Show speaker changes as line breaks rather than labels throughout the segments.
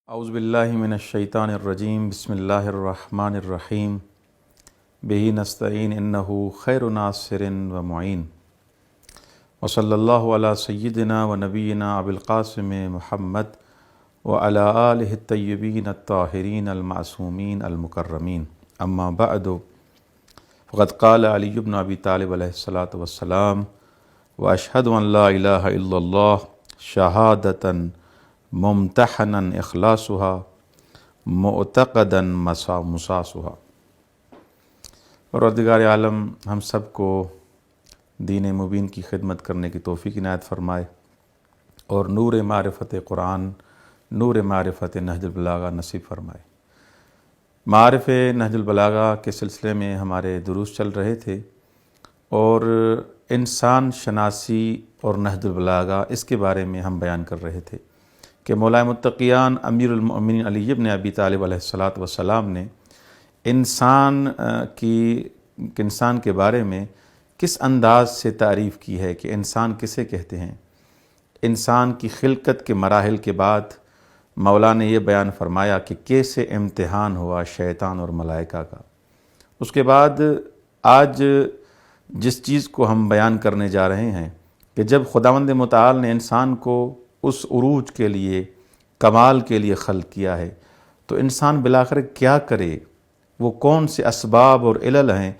اعوذ باللہ من الشیطان الرجیم بسم اللہ الرحمن الرحیم بہ نستعین انہ خیر ناصر و معین وصلی اللہ علی سیدنا و نبینا ابی القاسم محمد وعلی آلہ الطیبین الطاہرین المعصومین المکرمین اما بعد فقد قال علی بن ابی طالب علیہ الصلاۃ والسلام واشہد ان لا الہ الا اللہ شہادۃ ممتحنا اخلاصها معتقدا مساسها۔ پروردگار عالم ہم سب کو دین مبین کی خدمت کرنے کی توفیق عنایت فرمائے اور نور معرفت قرآن، نور معرفت نہج البلاغہ نصیب فرمائے۔ معارف نہج البلاغہ کے سلسلے میں ہمارے دروس چل رہے تھے اور انسان شناسی اور نہج البلاغہ اس کے بارے میں ہم بیان کر رہے تھے کہ مولا متقیان امیر المؤمنین علی بن ابی طالب علیہ الصلاۃ والسلام نے انسان کے بارے میں کس انداز سے تعریف کی ہے کہ انسان کسے کہتے ہیں۔ انسان کی خلقت کے مراحل کے بعد مولا نے یہ بیان فرمایا کہ کیسے امتحان ہوا شیطان اور ملائکہ کا۔ اس کے بعد آج جس چیز کو ہم بیان کرنے جا رہے ہیں کہ جب خداوند متعال نے انسان کو اس عروج کے لیے، کمال کے لیے خلق کیا ہے تو انسان بالآخر کیا کرے، وہ کون سے اسباب اور علل ہیں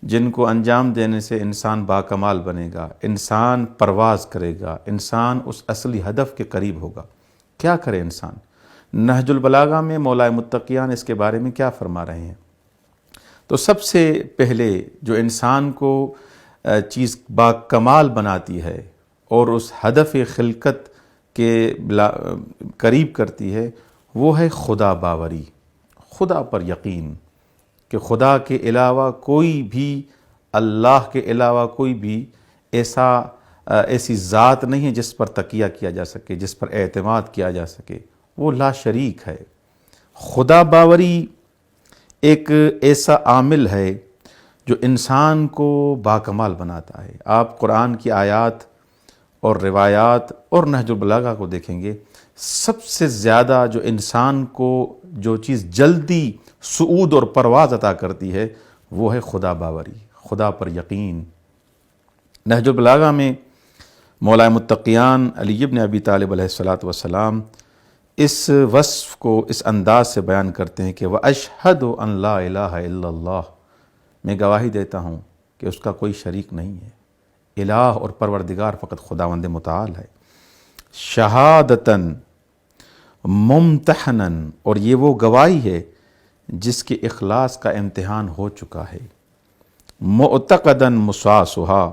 جن کو انجام دینے سے انسان باکمال بنے گا، انسان پرواز کرے گا، انسان اس اصلی ہدف کے قریب ہوگا۔ کیا کرے انسان؟ نہج البلاغہ میں مولا متقیان اس کے بارے میں کیا فرما رہے ہیں؟ تو سب سے پہلے جو انسان کو چیز باکمال بناتی ہے اور اس ہدف خلقت کے قریب کرتی ہے وہ ہے خدا باوری، خدا پر یقین کہ خدا کے علاوہ کوئی بھی، اللہ کے علاوہ کوئی بھی ایسی ذات نہیں ہے جس پر تکیہ کیا جا سکے، جس پر اعتماد کیا جا سکے، وہ لا شریک ہے۔ خدا باوری ایک ایسا عامل ہے جو انسان کو باکمال بناتا ہے۔ آپ قرآن کی آیات اور روایات اور نہج البلاغہ کو دیکھیں گے، سب سے زیادہ جو انسان کو جو چیز جلدی صعود اور پرواز عطا کرتی ہے وہ ہے خدا باوری، خدا پر یقین۔ نہج البلاغہ میں مولا متقیان علی بن ابی طالب علیہ الصلاۃ والسلام اس وصف کو اس انداز سے بیان کرتے ہیں کہ وَأَشْهَدُ أَن لَا إِلَٰهَ إِلَّا اللَّهُ، میں گواہی دیتا ہوں کہ اس کا کوئی شریک نہیں ہے، الہ اور پروردگار فقط خداوند متعال ہے۔ شہادتاً ممتحناً، اور یہ وہ گواہی ہے جس کے اخلاص کا امتحان ہو چکا ہے۔ معتقداً مساسها،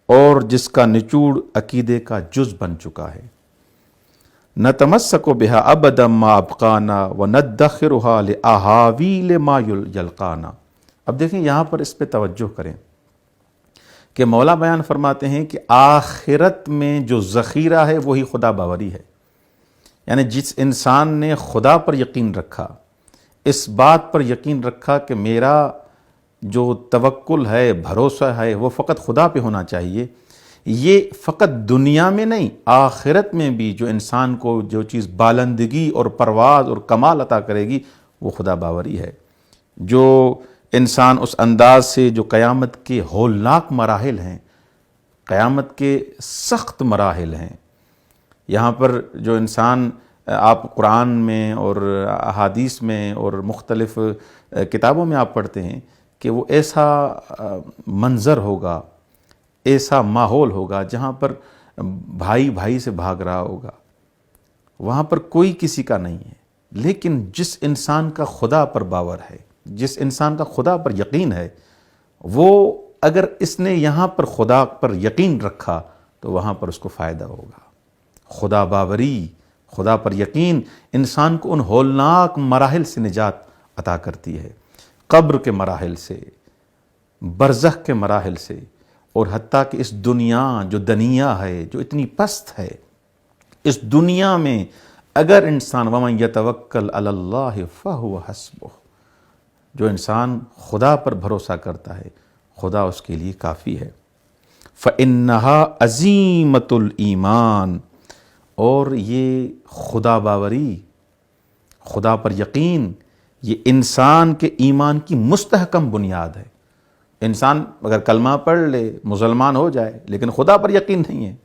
اور جس کا نچوڑ عقیدے کا جز بن چکا ہے۔ نتمسک بها ابدا ما ابقانا وندخرها لأہاویل ما یلقانا۔ اب دیکھیں یہاں پر اس پہ توجہ کریں کہ مولا بیان فرماتے ہیں کہ آخرت میں جو ذخیرہ ہے وہی خدا باوری ہے۔ یعنی جس انسان نے خدا پر یقین رکھا، اس بات پر یقین رکھا کہ میرا جو توکل ہے، بھروسہ ہے، وہ فقط خدا پہ ہونا چاہیے، یہ فقط دنیا میں نہیں آخرت میں بھی جو انسان کو جو چیز بالندگی اور پرواز اور کمال عطا کرے گی وہ خدا باوری ہے۔ جو انسان اس انداز سے جو قیامت کے ہولناک مراحل ہیں، قیامت کے سخت مراحل ہیں، یہاں پر جو انسان آپ قرآن میں اور احادیث میں اور مختلف کتابوں میں آپ پڑھتے ہیں کہ وہ ایسا منظر ہوگا، ایسا ماحول ہوگا جہاں پر بھائی بھائی سے بھاگ رہا ہوگا، وہاں پر کوئی کسی کا نہیں ہے۔ لیکن جس انسان کا خدا پر باور ہے، جس انسان کا خدا پر یقین ہے، وہ اگر اس نے یہاں پر خدا پر یقین رکھا تو وہاں پر اس کو فائدہ ہوگا۔ خدا باوری، خدا پر یقین انسان کو ان ہولناک مراحل سے نجات عطا کرتی ہے، قبر کے مراحل سے، برزخ کے مراحل سے، اور حتیٰ کہ اس دنیا جو دنیا ہے، جو اتنی پست ہے، اس دنیا میں اگر انسان وَمَن يَتَوَكَّلْ عَلَى اللَّهِ فَهُوَ حَسْبُهُ، جو انسان خدا پر بھروسہ کرتا ہے خدا اس کے لیے کافی ہے۔ فَإِنَّهَا عَزِيمَةُ الْإِيمَانِ، اور یہ خدا باوری خدا پر یقین یہ انسان کے ایمان کی مستحکم بنیاد ہے۔ انسان اگر کلمہ پڑھ لے، مسلمان ہو جائے، لیکن خدا پر یقین نہیں ہے،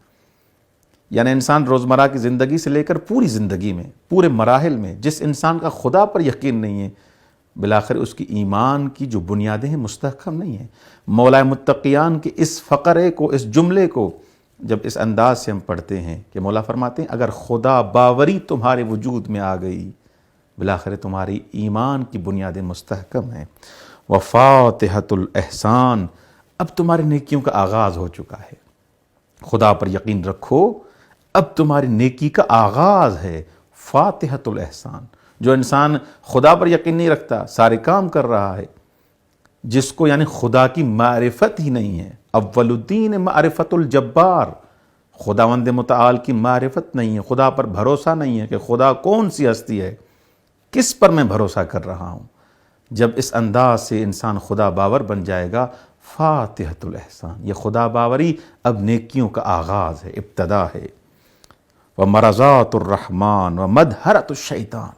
یعنی انسان روزمرہ کی زندگی سے لے کر پوری زندگی میں، پورے مراحل میں جس انسان کا خدا پر یقین نہیں ہے، بالآخر اس کی ایمان کی جو بنیادیں ہیں مستحکم نہیں ہیں۔ مولا متقیان کے اس فقرے کو، اس جملے کو جب اس انداز سے ہم پڑھتے ہیں کہ مولا فرماتے ہیں اگر خدا باوری تمہارے وجود میں آ گئی، بالآخر تمہاری ایمان کی بنیادیں مستحکم ہیں۔ وفاتحۃ الاحسان، اب تمہاری نیکیوں کا آغاز ہو چکا ہے۔ خدا پر یقین رکھو، اب تمہاری نیکی کا آغاز ہے۔ فاتحۃ الاحسان، جو انسان خدا پر یقین نہیں رکھتا، سارے کام کر رہا ہے، جس کو یعنی خدا کی معرفت ہی نہیں ہے، اول الدین معرفت الجبار، خداوند متعال کی معرفت نہیں ہے، خدا پر بھروسہ نہیں ہے کہ خدا کون سی ہستی ہے، کس پر میں بھروسہ کر رہا ہوں۔ جب اس انداز سے انسان خدا باور بن جائے گا، فاتحۃ الاحسان، یہ خدا باوری اب نیکیوں کا آغاز ہے، ابتدا ہے۔ ومرضات الرحمن ومدحرۃ الشیطان،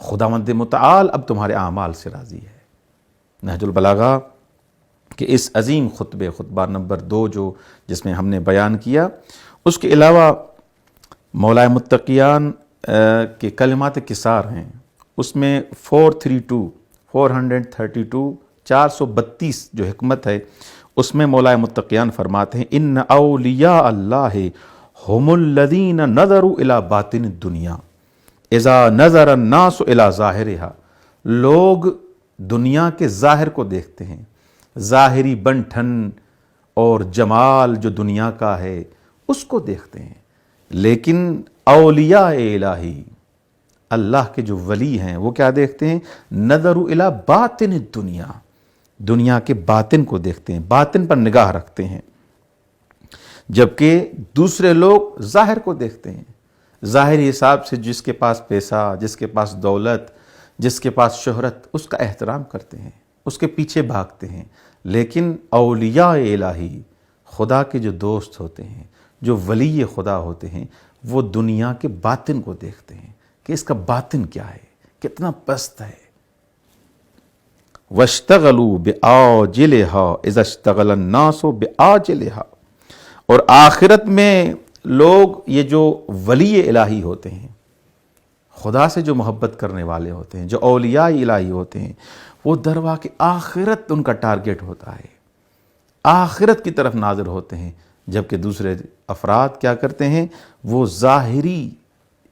خداوند متعال اب تمہارے اعمال سے راضی ہے۔ نہج البلاغہ کہ اس عظیم خطبہ نمبر 2 جس میں ہم نے بیان کیا، اس کے علاوہ مولا متقیان کے کلمات کثار ہیں، اس میں 432 جو حکمت ہے، اس میں مولا متقیان فرماتے ہیں ان اولیاء اللہ ہم الذین نظروا الی باطن الدنیا اذا نظر الناس الی ظاہرہا، لوگ دنیا کے ظاہر کو دیکھتے ہیں، ظاہری بن ٹھن اور جمال جو دنیا کا ہے اس کو دیکھتے ہیں، لیکن اولیاء الہی، اللہ کے جو ولی ہیں، وہ کیا دیکھتے ہیں؟ نظروا الی باطن الدنیا، دنیا کے باطن کو دیکھتے ہیں، باطن پر نگاہ رکھتے ہیں، جبکہ دوسرے لوگ ظاہر کو دیکھتے ہیں، ظاہری حساب سے جس کے پاس پیسہ، جس کے پاس دولت، جس کے پاس شہرت، اس کا احترام کرتے ہیں، اس کے پیچھے بھاگتے ہیں، لیکن اولیاء الہی، خدا کے جو دوست ہوتے ہیں، جو ولی خدا ہوتے ہیں، وہ دنیا کے باطن کو دیکھتے ہیں کہ اس کا باطن کیا ہے، کتنا پست ہے۔ وَاشْتَغَلُوا بِآجِلِهَا اِذَا اشْتَغَلَ النَّاسُ بِآجِلِهَا، اور آخرت میں لوگ یہ جو ولی الہی ہوتے ہیں، خدا سے جو محبت کرنے والے ہوتے ہیں، جو اولیاء الہی ہوتے ہیں، وہ دروا کے آخرت ان کا ٹارگٹ ہوتا ہے، آخرت کی طرف ناظر ہوتے ہیں، جبکہ دوسرے افراد کیا کرتے ہیں؟ وہ ظاہری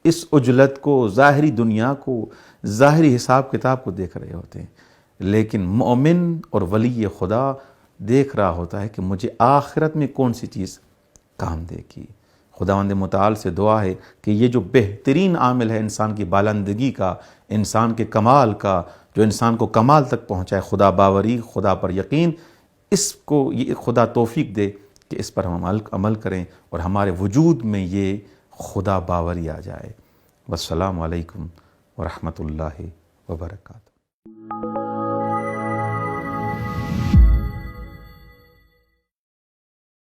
اس عجلت کو، ظاہری دنیا کو، ظاہری حساب کتاب کو دیکھ رہے ہوتے ہیں، لیکن مومن اور ولی خدا دیکھ رہا ہوتا ہے کہ مجھے آخرت میں کون سی چیز کام دے گی۔ خداوند متعال سے دعا ہے کہ یہ جو بہترین عامل ہے انسان کی بالندگی کا، انسان کے کمال کا، جو انسان کو کمال تک پہنچائے، خدا باوری، خدا پر یقین، اس کو یہ خدا توفیق دے کہ اس پر ہم عمل کریں اور ہمارے وجود میں یہ خدا باوری آ جائے۔ والسلام علیکم ورحمۃ اللہ وبرکاتہ۔